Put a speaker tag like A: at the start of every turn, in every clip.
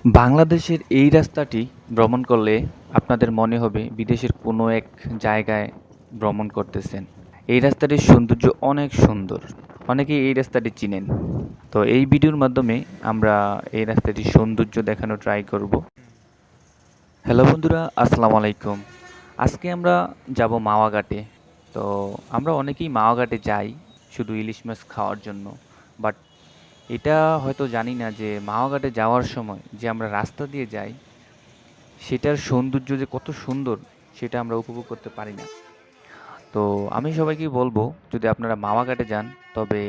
A: বাংলাদেশের এই রাস্তাটি ভ্রমণ করলে আপনাদের মনে হবে বিদেশের কোনো এক জায়গায় ভ্রমণ করতেছেন। এই রাস্তাটির সৌন্দর্য অনেক সুন্দর। অনেকেই এই রাস্তাটি চিনেন। তো এই ভিডিওর মাধ্যমে আমরা এই রাস্তাটির সৌন্দর্য দেখানোর ট্রাই করব। হ্যালো বন্ধুরা, আসসালামু আলাইকুম। আজকে আমরা যাব মাওয়া ঘাটে। তো আমরা অনেকেই মাওয়া ঘাটে যাই শুধু ইলিশ মাছ খাওয়ার জন্য। বাট এটা হয়তো জানি না যে মাওয়া ঘাটে যাওয়ার সময় যে আমরা রাস্তা দিয়ে যাই সেটার সৌন্দর্য যে কত সুন্দর সেটা আমরা উপভোগ করতে পারি না। তো আমি সবাইকে বলবো যদি আপনারা মাওয়া ঘাটে যান তবে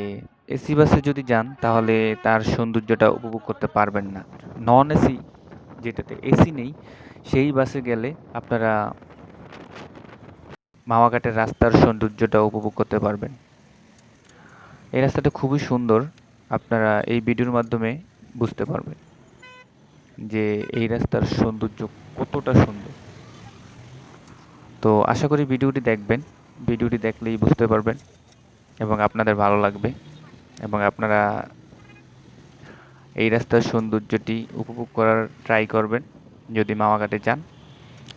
A: এসি বাসে যদি যান তাহলে তার সৌন্দর্যটা উপভোগ করতে পারবেন না। নন এসি যেটাতে এসি নেই সেই বাসে গেলে আপনারা মাওয়া ঘাটের রাস্তার সৌন্দর্যটা উপভোগ করতে পারবেন। এই রাস্তাটা খুবই সুন্দর, আপনারা এই ভিডিওর মাধ্যমে বুঝতে পারবেন যে এই রাস্তার সৌন্দর্য কতটা সুন্দর। তো আশা করি ভিডিওটি দেখবেন, ভিডিওটি দেখলেই বুঝতে পারবেন এবং আপনাদের ভালো লাগবে এবং আপনারা এই রাস্তার সৌন্দর্যটি উপভোগ করার ট্রাই করবেন যদি মাওয়া ঘাটে যান।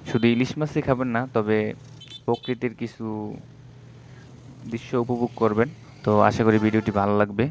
A: শুধু ইলিশ মাছই খাবেন না, তবে প্রকৃতির কিছু দৃশ্য উপভোগ করবেন। তো আশা করি ভিডিওটি ভালো লাগবে।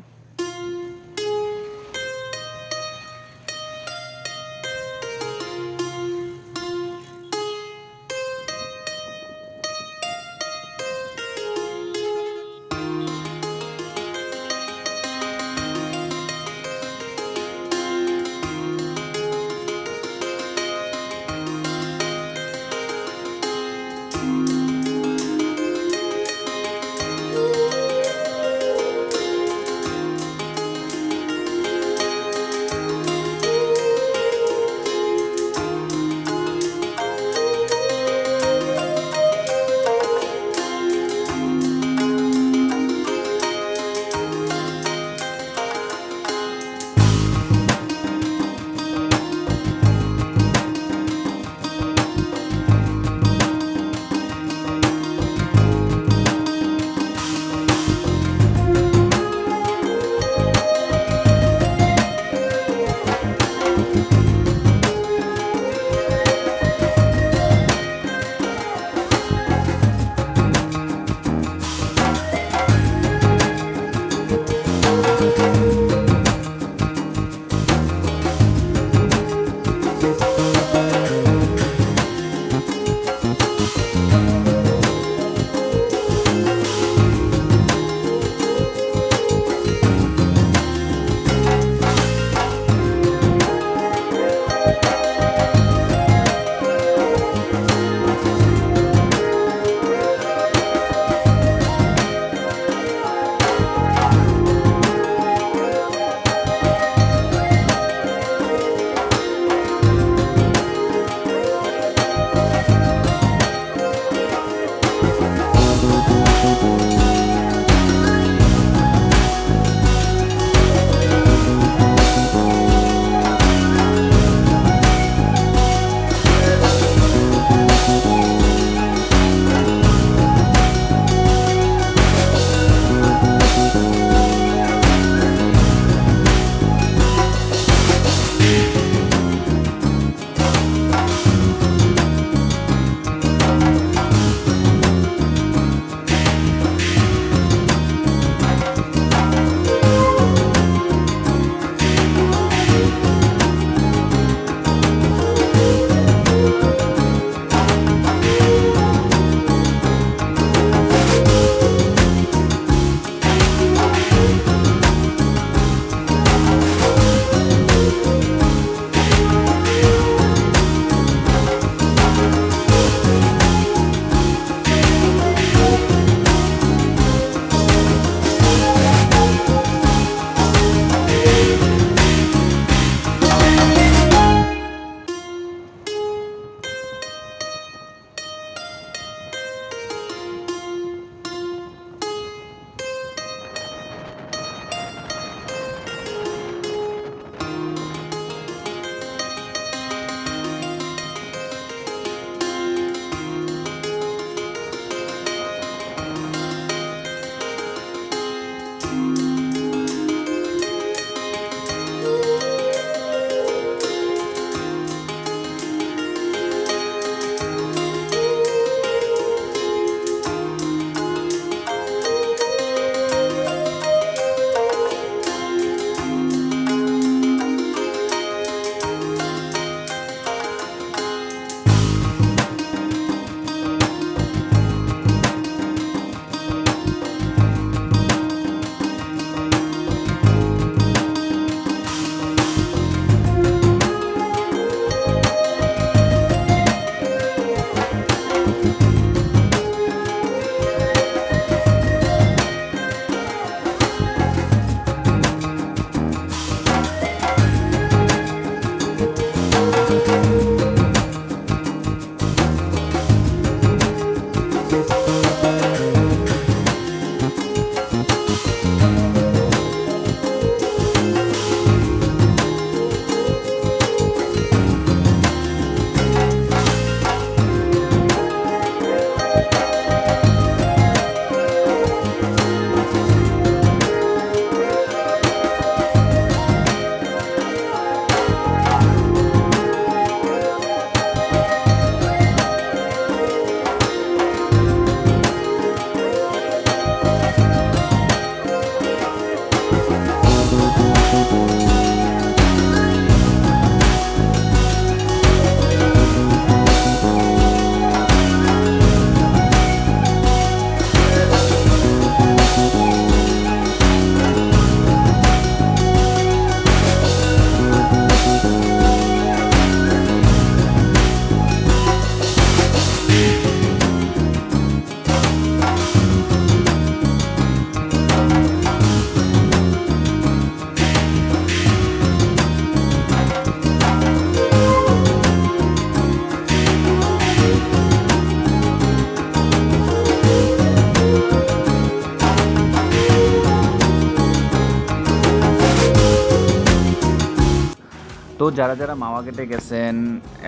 A: তো যারা যারা মাওয়া গেটে গেছেন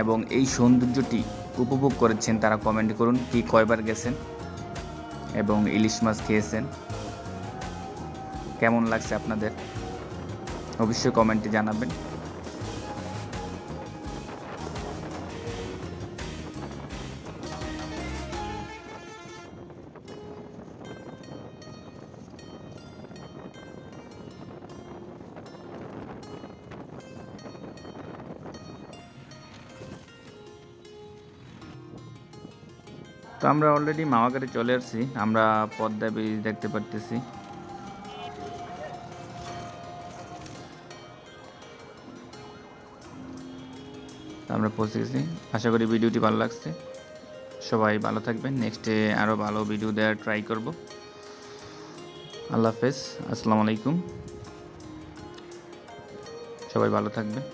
A: এবং এই সৌন্দর্যটি উপভোগ করেছেন তারা কমেন্ট করুন কি কয়বার গেছেন এবং ইলিশ মাছ খেয়েছেন, কেমন লাগছে আপনাদের অবশ্যই কমেন্টে জানাবেন। তো আমরা অলরেডি মাওয়াঘাটে চলে আসছি, আমরা পদ্মা ব্রিজ দেখতে পারতেছি। আমরা পৌঁছে গেছি। আশা করি ভিডিওটি ভালো লাগছে। সবাই ভালো থাকবেন, নেক্সটে আরও ভালো ভিডিও দেওয়ার ট্রাই করব। আল্লাহ হাফেজ, আসসালামু আলাইকুম, সবাই ভালো থাকবেন।